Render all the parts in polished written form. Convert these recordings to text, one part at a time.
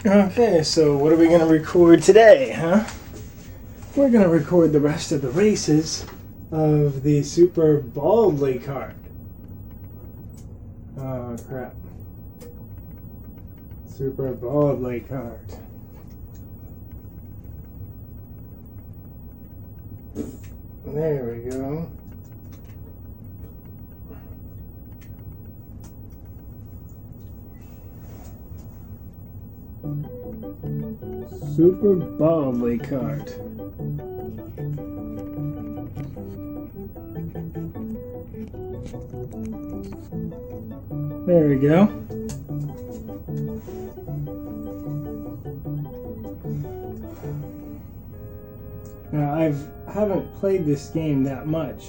Okay, so what are we going to record today, huh? We're going to record the rest of the races of the Super Baldy Kart. Oh, crap. Super Baldy Kart. There we go. Super Baldy Kart. There we go. Now I haven't played this game that much.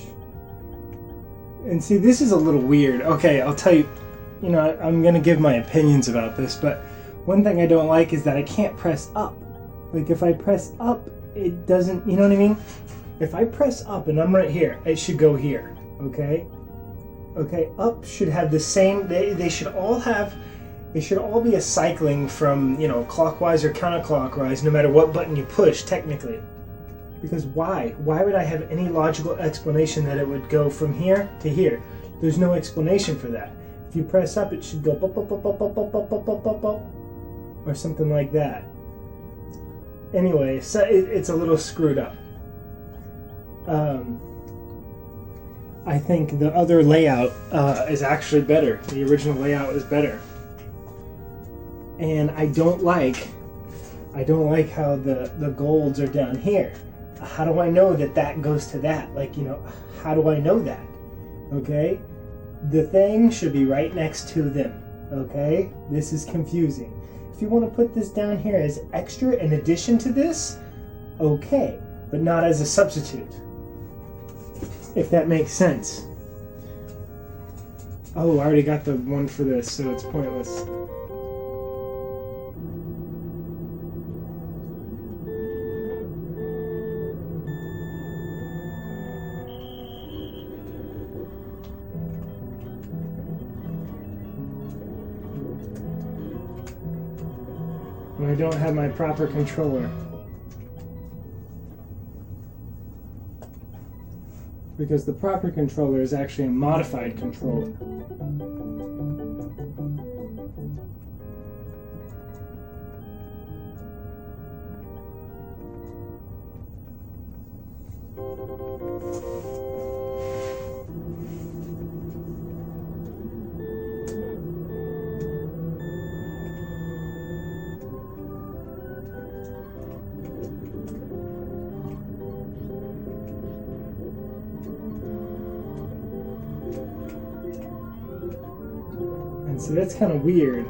And see, this is a little weird. Okay, I'll tell you, I'm going to give my opinions about this, but one thing I don't like is that I can't press up. Like if I press up, it doesn't, you know what I mean? If I press up and I'm right here, it should go here, okay? Okay, up should have the same, they should all be a cycling from, clockwise or counterclockwise, no matter what button you push, technically. Because why? Why would I have any logical explanation that it would go from here to here? There's no explanation for that. If you press up, it should go up, up, up, up, up, up, up, up, up, up, up, or something like that. Anyway, so it's a little screwed up. I think the other layout is actually better. The original layout is better. And I don't like how the golds are down here. How do I know that goes to that? How do I know that? Okay? The thing should be right next to them. Okay? This is confusing. If you want to put this down here as extra in addition to this, okay, but not as a substitute. If that makes sense. Oh, I already got the one for this, so it's pointless. And I don't have my proper controller. Because the proper controller is actually a modified controller. So that's kind of weird.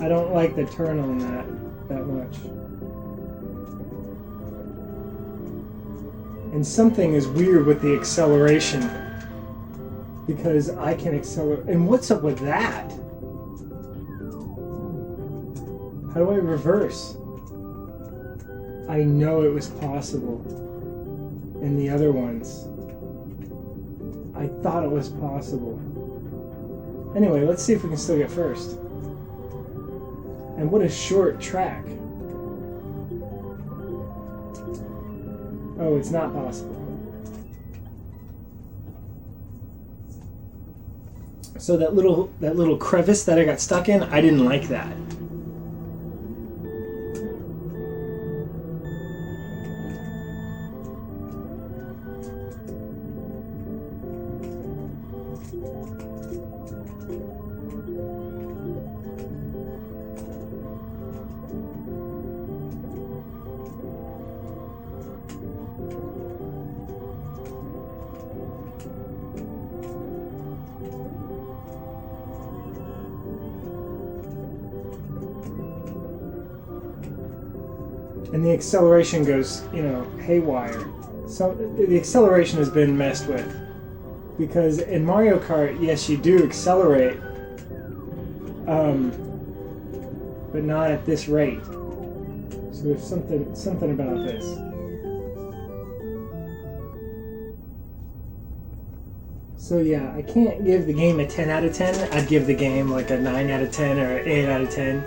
I don't like the turn on that much. And something is weird with the acceleration. Because I can accelerate. And what's up with that? How do I reverse? I know it was possible in the other ones. I thought it was possible. Anyway, let's see if we can still get first. And what a short track. Oh, it's not possible. So that little crevice that I got stuck in, I didn't like that. And the acceleration goes, haywire. So the acceleration has been messed with. Because in Mario Kart, yes, you do accelerate, but not at this rate. So there's something about this. So yeah, I can't give the game a 10 out of 10. I'd give the game like a 9 out of 10 or an 8 out of 10.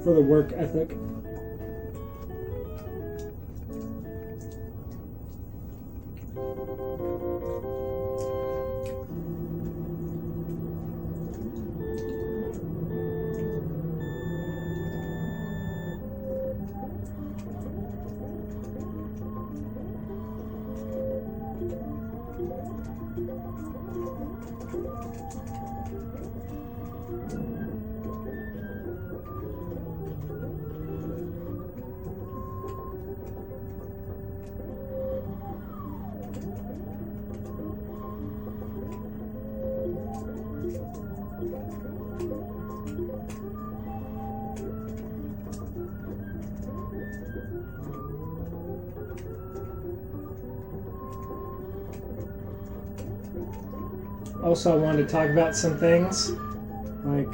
For the work ethic. Also, I wanted to talk about some things, like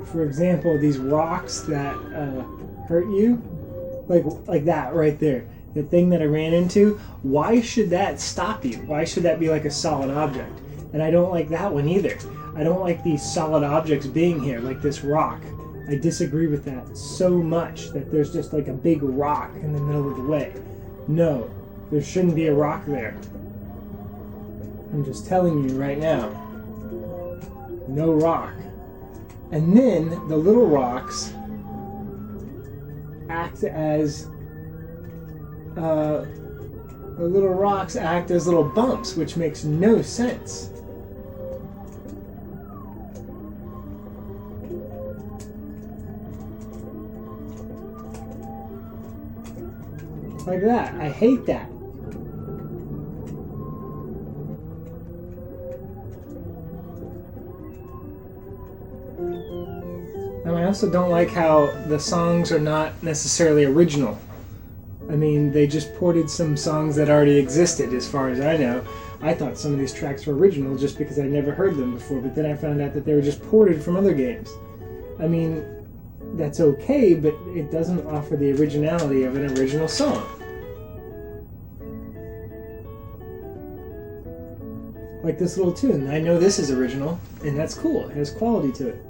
for example, these rocks that hurt you, like that right there, the thing that I ran into. Why should that stop you? Why should that be like a solid object? And I don't like that one either. I don't like these solid objects being here, like this rock. I disagree with that so much, that there's just like a big rock in the middle of the way. No, there shouldn't be a rock there. I'm just telling you right now. No rock. And then the little rocks act as little bumps, which makes no sense. Like that. I hate that. And I also don't like how the songs are not necessarily original. I mean, they just ported some songs that already existed, as far as I know. I thought some of these tracks were original just because I never heard them before, but then I found out that they were just ported from other games. I mean, that's okay, but it doesn't offer the originality of an original song. Like this little tune. I know this is original, and that's cool. It has quality to it.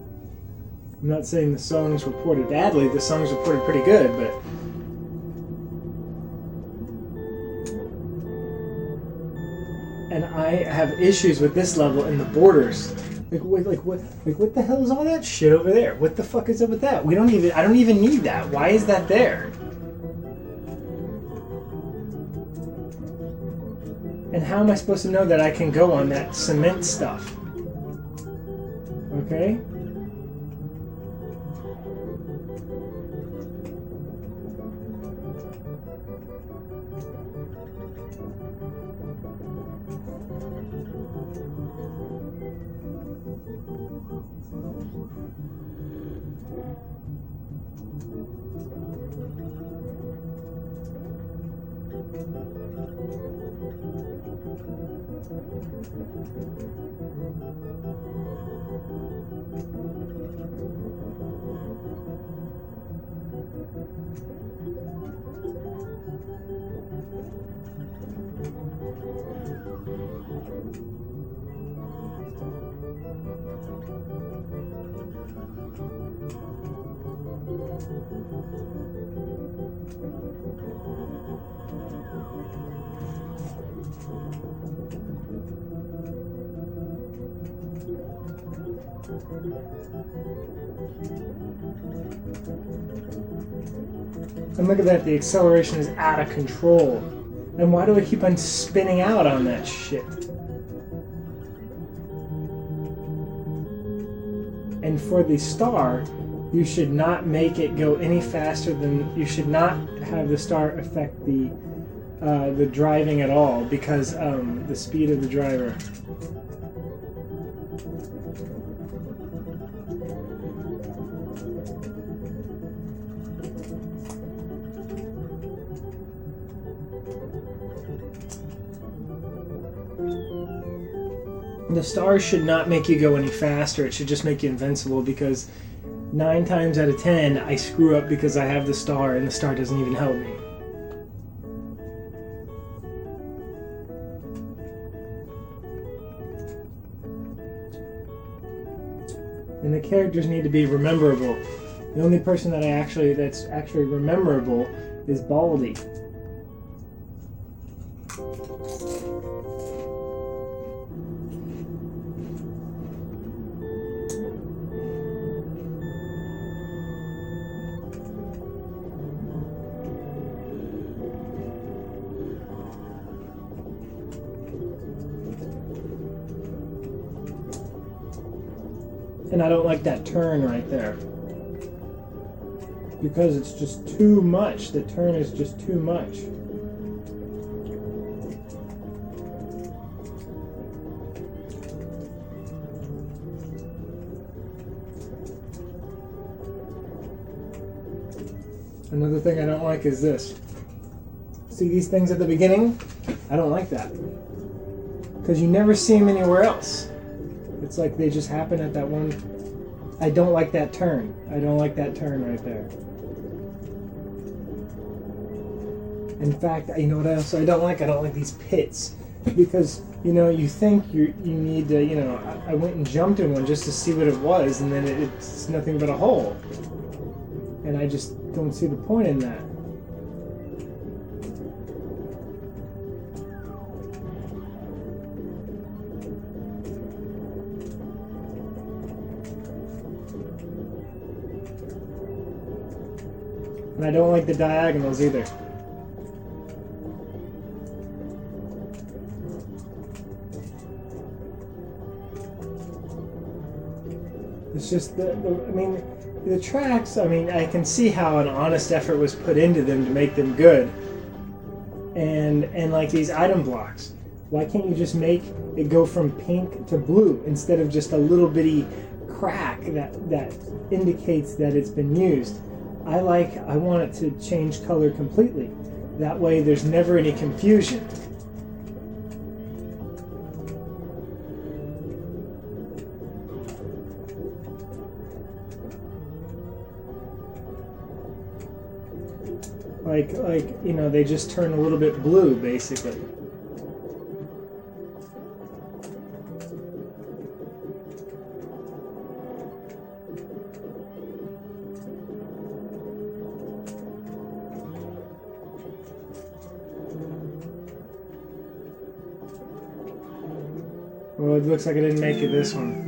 I'm not saying the songs were ported badly. The songs were ported pretty good, but and I have issues with this level and the borders. What the hell is all that shit over there? What the fuck is up with that? I don't even need that. Why is that there? And how am I supposed to know that I can go on that cement stuff? Okay? And look at that, the acceleration is out of control. And why do I keep on spinning out on that shit? And for the star, you should not make it go any faster than... You should not have the star affect the driving at all, because the speed of the driver. The stars should not make you go any faster. It should just make you invincible, because 9 times out of 10, I screw up because I have the star and the star doesn't even help me. And the characters need to be rememberable. The only person that that's actually rememberable is Baldy. And I don't like that turn right there. Because it's just too much. The turn is just too much. Another thing I don't like is this. See these things at the beginning? I don't like that. Because you never see them anywhere else. It's like they just happen at that one. I don't like that turn. I don't like that turn right there. In fact, you know what else I don't like? I don't like these pits. Because, you know, you think you need to, you know, I went and jumped in one just to see what it was, and then it's nothing but a hole. And I just don't see the point in that. And I don't like the diagonals either. It's just I mean, the tracks, I mean, I can see how an honest effort was put into them to make them good. And like these item blocks, why can't you just make it go from pink to blue instead of just a little bitty crack that indicates that it's been used? I want it to change color completely. That way there's never any confusion. Like, you know, they just turn a little bit blue, basically. Well, it looks like I didn't make it this one.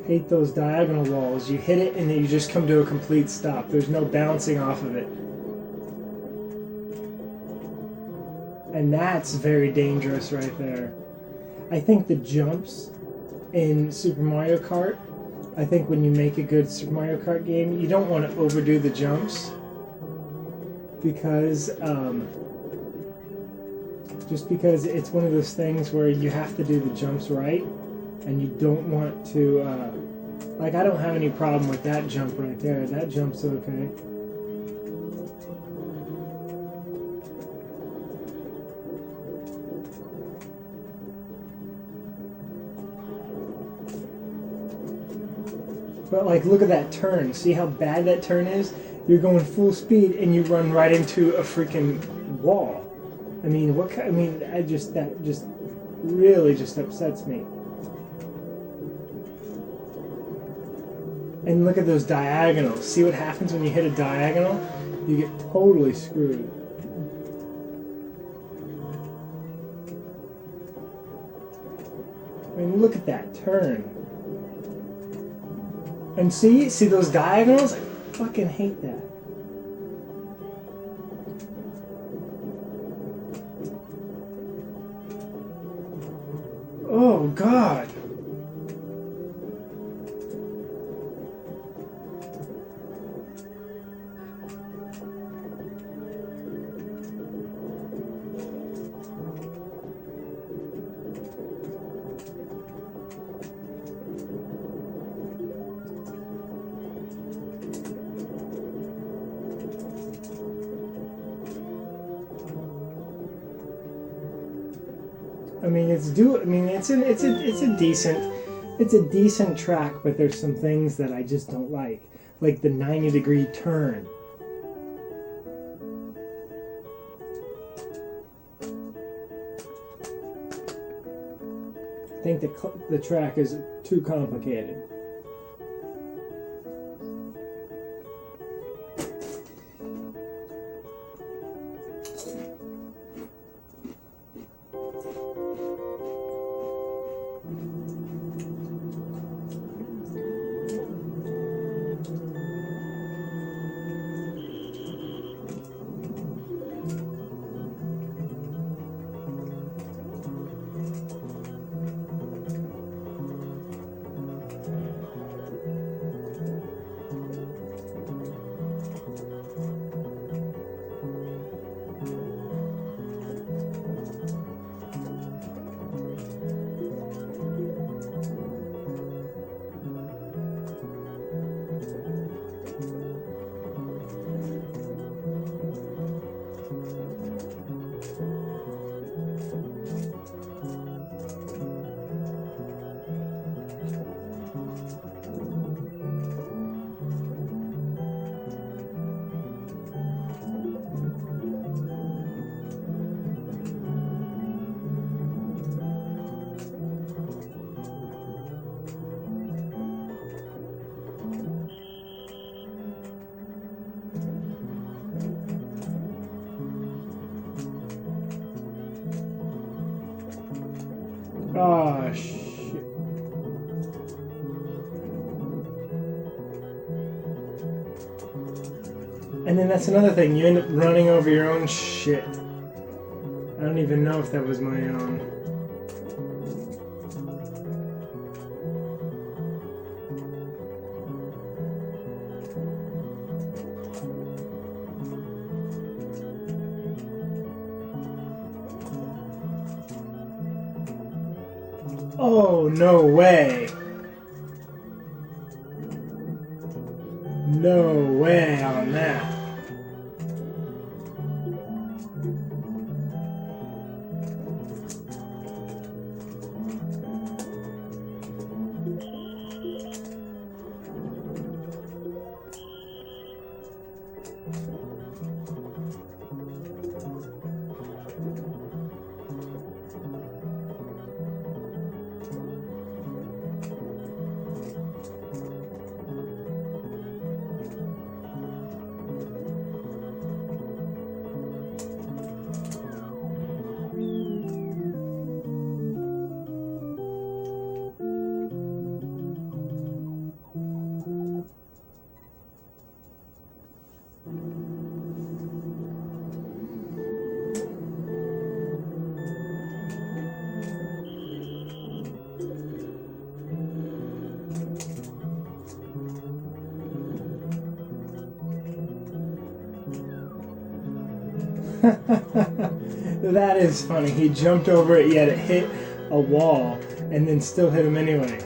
Hate those diagonal walls. You hit it and then you just come to a complete stop. There's no bouncing off of it. And that's very dangerous right there. I think the jumps in Super Mario Kart, I think when you make a good Super Mario Kart game, you don't want to overdo the jumps. Because, just because it's one of those things where you have to do the jumps right. And you don't want to, like, I don't have any problem with that jump right there. That jump's okay. But, like, look at that turn. See how bad that turn is? You're going full speed and you run right into a freaking wall. I mean, that just really just upsets me. And look at those diagonals. See what happens when you hit a diagonal? You get totally screwed. I mean, look at that turn. And see those diagonals? I fucking hate that. Oh, God. I mean, it's a decent track, but there's some things that I just don't like the 90-degree turn. I think the track is too complicated. Oh, shit. And then that's another thing. You end up running over your own shit. I don't even know if that was my own. Oh, no way. No way on that. That is funny. He jumped over it, yet it hit a wall, and then still hit him anyway.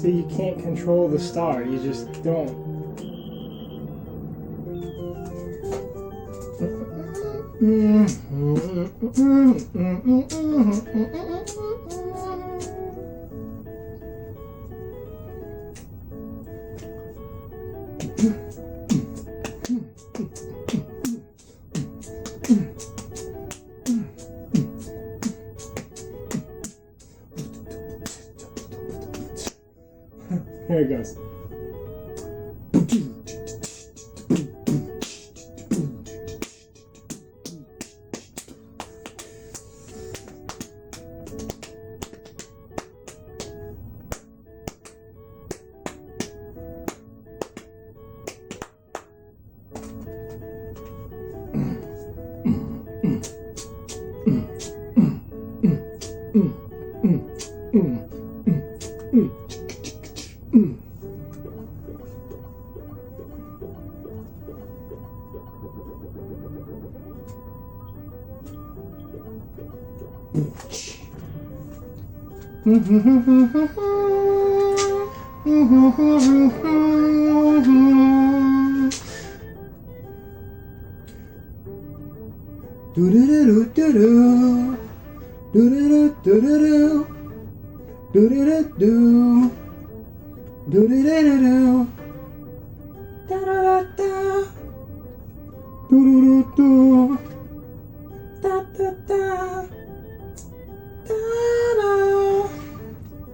See, you can't control the star. You just don't. Here it goes.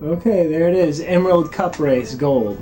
Okay, there it is. Emerald Cup Race Gold.